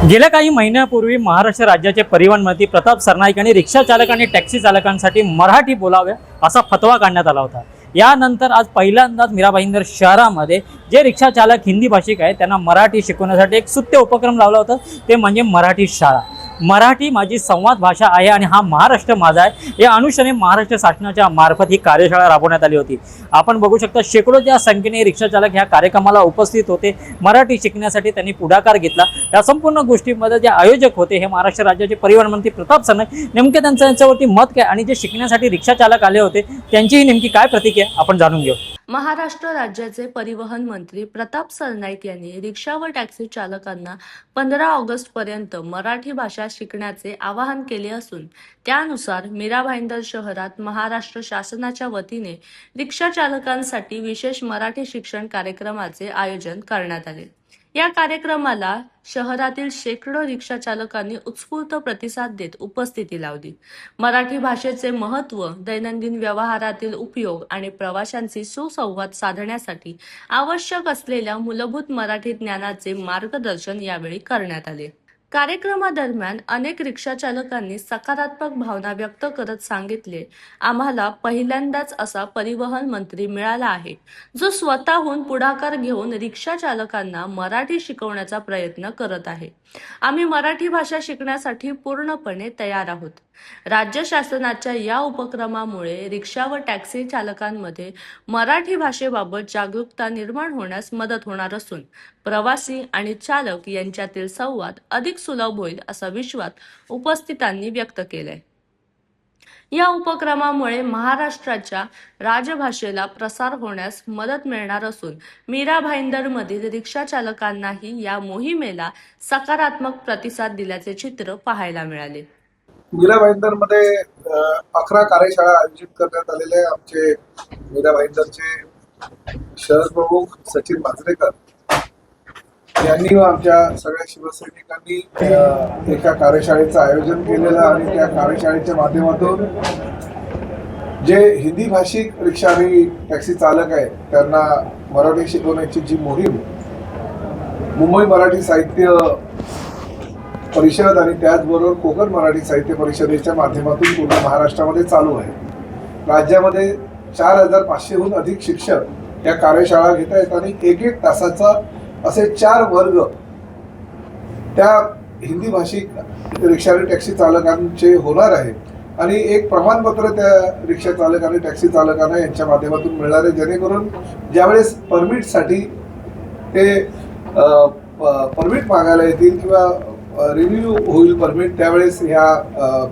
गेल्या काही महिन्यापूर्वी महाराष्ट्र राज्याचे परिवहन मंत्री प्रताप सरनाईक यांनी रिक्षा चालक आणि टॅक्सी चालकांसाठी मराठी बोलावे असा फतवा काढण्यात आला होता। यानंतर आज पहिल्यांदाच मीरा भाईंदर शहरामध्ये जे रिक्षा चालक हिंदी भाषिक आहेत त्यांना मराठी शिकवण्यासाठी एक स्तुत्य उपक्रम लावला होता, ते म्हणजे मराठी शाळा। मराठी माझी संवाद भाषा आहे आणि हा महाराष्ट्र माझा आहे या अनुषंगाने महाराष्ट्र शासनाच्या मार्फत ही कार्यशाळा राबवण्यात आली होती। आपण बघू शकता शेकडोच्या संख्येने रिक्षा चालक ह्या कार्यक्रमाला उपस्थित होते। मराठी शिकण्यासाठी त्यांनी पुढाकार घेतला। या संपूर्ण गोष्टीमध्ये जे आयोजक होते हे महाराष्ट्र राज्याचे परिवहन मंत्री प्रताप सरनाईक, नेमके त्यांचं यांच्यावरती मत काय आणि जे शिकण्यासाठी रिक्षा चालक आले होते त्यांचीही नेमकी काय प्रतिक्रिया आपण जाणून घेऊ। महाराष्ट्र राज्याचे परिवहन मंत्री प्रताप सरनाईक यांनी रिक्षा व टॅक्सी चालकांना 15 ऑगस्ट पर्यंत मराठी भाषा शिकण्याचे आवाहन केले असून त्यानुसार मीरा भाईंदर शहरात महाराष्ट्र शासनाच्या वतीने रिक्षा चालकांसाठी विशेष मराठी शिक्षण कार्यक्रमाचे आयोजन करण्यात आले। या कार्यक्रमाला शहरातील शेकडो रिक्षा चालकांनी उत्स्फूर्त प्रतिसाद देत उपस्थिती लावली। मराठी भाषेचे महत्त्व, दैनंदिन व्यवहारातील उपयोग आणि प्रवाशांशी सुसंवाद साधण्यासाठी आवश्यक असलेल्या मूलभूत मराठी ज्ञानाचे मार्गदर्शन यावेळी करण्यात आले। कार्यक्रमादरम्यान अनेक रिक्षा चालकांनी सकारात्मक भावना व्यक्त करत सांगितले, आम्हाला पहिल्यांदाच असा परिवहन मंत्री मिळाला आहे जो स्वतःहून पुढाकार घेऊन रिक्षा चालकांना मराठी शिकवण्याचा प्रयत्न करत आहे। आम्ही मराठी भाषा शिकण्यासाठी पूर्णपणे तयार आहोत। राज्य शासनाच्या या उपक्रमामुळे रिक्षा व टॅक्सी चालकांमध्ये मराठी भाषेबाबत जागरूकता निर्माण होण्यास मदत होणार असून प्रवासी आणि चालक यांच्यातील संवाद अधिक सुलभ होईल असा विश्वास उपस्थितांनी व्यक्त केलाय। या उपक्रमामुळे महाराष्ट्राच्या राजभाषेला प्रसार होण्यास मदत मिळणार असून मीरा भाईंदरमधील रिक्षा चालकांनाही या मोहिमेला सकारात्मक प्रतिसाद दिल्याचे चित्र पाहायला मिळाले। मीरा भाईंदरमध्ये 11 कार्यशाळा आयोजित करण्यात आलेले आमचे मीरा भाईंदरचे शहर प्रमुख सचिन मांजरेकर यांनी व आमच्या सगळ्या शिवसैनिकांनी एका कार्यशाळेचं आयोजन केलेलं आणि त्या कार्यशाळेच्या माध्यमातून जे हिंदी भाषिक रिक्षा आणि टॅक्सी चालक आहेत त्यांना मराठी शिकवण्याची जी मोहीम मुंबई मराठी साहित्य परिषद आणि त्याचबरोबर कोकण मराठी साहित्य परिषदेच्या माध्यमातून पूर्ण महाराष्ट्रामध्ये चालू आहे। राज्यामध्ये 4500हून अधिक शिक्षक या कार्यशाळा घेत आहेत आणि एक तासाचा असे 4 वर्ग त्या हिंदी भाषिक रिक्षा आणि टॅक्सी चालकांचे होणार आहे आणि एक प्रमाणपत्र त्या रिक्षा चालक आणि टॅक्सी चालकांना यांच्या माध्यमातून मिळणार आहे, जेणेकरून ज्यावेळेस परमिटसाठी ते परमिट मागायला येतील किंवा रिन्यू होईल परमिट त्यावेळेस ह्या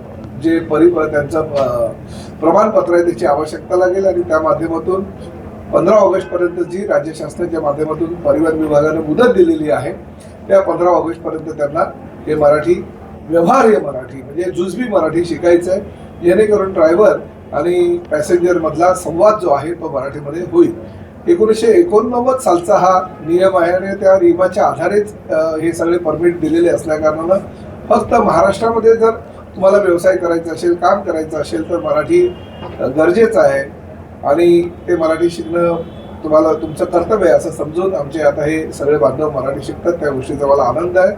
जे त्यांचं प्रमाणपत्र आहे त्याची आवश्यकता लागेल आणि त्या माध्यमातून 15 ऑगस्ट पर्यंत जी राज्य शासनाच्या माध्यमातून परिवहन विभागाने मुदत दिलेली आहे त्या 15 ऑगस्ट पर्यंत त्यांना हे मराठी व्यवहार्य मराठी म्हणजे जुजबी मराठी शिकायचं आहे, जेणेकरून ड्रायव्हर आणि पॅसेंजर मधला संवाद जो आहे तो मराठीमध्ये होईल। 1989 सालचा हा नियम आहे आणि त्या नियमाच्या आधारेच हे सगळे परमिट दिलेले असल्या कारणानं फक्त महाराष्ट्रामध्ये जर तुम्हाला व्यवसाय करायचा असेल, काम करायचं असेल तर मराठी गरजेचं आहे आणि ते मराठी शिकणं तुम्हाला तुमचं कर्तव्य आहे असं समजून आमचे आता हे सगळे बांधव मराठी शिकतात। त्या गोष्टीचा मला आनंद आहे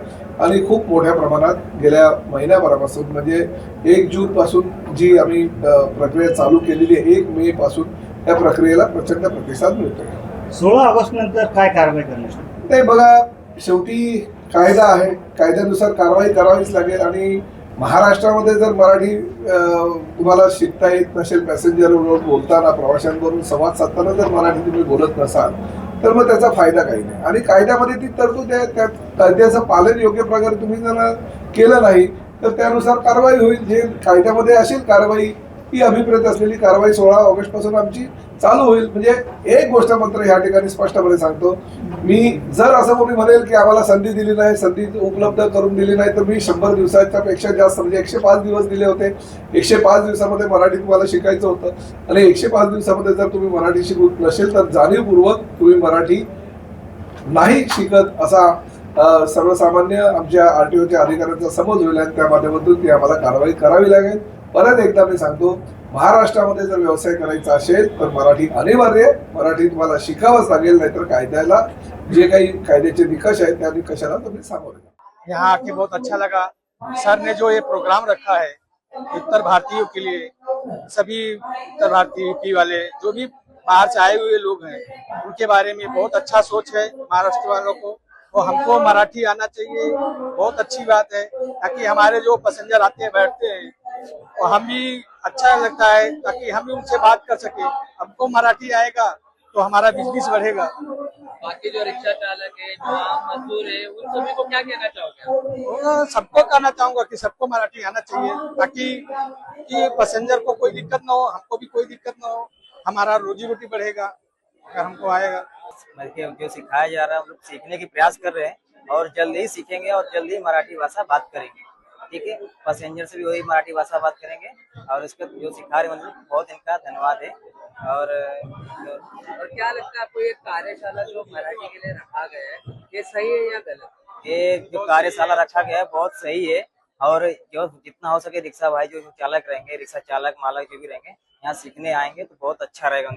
आणि खूप मोठ्या प्रमाणात गेल्या महिन्याभरापासून म्हणजे 1 जून पासून जी आम्ही प्रक्रिया चालू केलेली आहे 1 मे पासून त्या प्रक्रियेला प्रचंड प्रतिसाद मिळतोय। 16 ऑगस्ट नंतर काय कारवाई करणार ते बघा, शेवटी कायदा आहे, कायद्यानुसार कारवाई करावीच लागेल आणि महाराष्ट्रामध्ये जर मराठी तुम्हाला शिकता येत नसेल, पॅसेंजरबरोबर बोलताना प्रवाशांबरोबर संवाद साधताना जर मराठी तुम्ही बोलत नसाल तर मग त्याचा फायदा काही नाही आणि कायद्यामध्ये ती तरतूद आहे, त्या कायद्याचं पालन योग्य प्रकारे तुम्ही जर केलं नाही तर त्यानुसार कारवाई होईल। जे कायद्यामध्ये असेल कारवाई ही अभिप्रेत असलेली कारवाई 16 ऑगस्ट पासून आमची चालू होईल। म्हणजे एक गोष्ट मात्र या ठिकाणी स्पष्टपणे सांगतो, मी जर असं कोणी म्हणेल की आम्हाला संधी दिली नाही, संधी उपलब्ध करून दिली नाही, तर मी 100 दिवसाच्या पेक्षा जास्त म्हणजे 105 दिवस दिले होते। 105 दिवसामध्ये मराठी तुम्हाला शिकायचं होतं आणि 105 दिवसामध्ये जर तुम्ही मराठी शिकत नसेल तर जाणीवपूर्वक तुम्ही मराठी नाही शिकत असा सर्वसामान्य आमच्या RTOच्या अधिकाऱ्यांचा समज होईल आणि त्या माध्यमातून ती आम्हाला कारवाई करावी लागेल। परत एकदा मी सांगतो, महाराष्ट्रामध्ये जर व्यवसाय करायचा असेल तर मराठी अनिवार्य, मराठी तुम्हाला शिकावंच लागेल, नाहीतर कायद्याला जे काही कायद्याचे निकष आहेत त्या निकषाला तुम्ही सामोरे जा। यहाँ आके बहुत अच्छा लगा। सर ने जो ये प्रोग्राम रखा है उत्तर भारतीयों के लिए, सभी उत्तर भारतीय यूपी वाले जो भी बाहर से आए हुए लोग हैं उनके बारे में बहुत अच्छा सोच है महाराष्ट्र वालों को। और हमको मराठी आना चाहिए, बहुत अच्छी बात है, ताकि हमारे जो पैसेंजर आते हैं बैठते हैं और हम भी अच्छा लगता है, ताकि हम भी उनसे बात कर सके। हमको मराठी आएगा तो हमारा बिजनेस बढ़ेगा। बाकी जो रिक्शा चालक है, जो आम मजदूर है, उन सभी को क्या कहना चाहोगे? और सबको कहना चाहूंगा कि सबको मराठी आना चाहिए, ताकि कि पैसेंजर को कोई दिक्कत ना हो, हमको भी कोई दिक्कत ना हो, हमारा रोजी रोटी बढ़ेगा अगर हमको आएगा। बल्कि जो सिखाया जा रहा है हम लोग सीखने की प्रयास कर रहे हैं और जल्दी ही सीखेंगे और जल्दी ही मराठी भाषा बात करेंगे। ठीक है, पैसेंजर से भी वही मराठी भाषा बात करेंगे और इसका जो सिखा रहे हैं बहुत इनका धन्यवाद है। और क्या लगता है आपको ये कार्यशाला जो मराठी के लिए रखा गया है, ये सही है या गलत? ये जो कार्यशाला रखा गया है बहुत सही है और जो जितना हो सके रिक्शा भाई जो चालक रहेंगे, रिक्शा चालक मालक जो भी रहेंगे यहाँ सीखने आएंगे तो बहुत अच्छा रहेगा।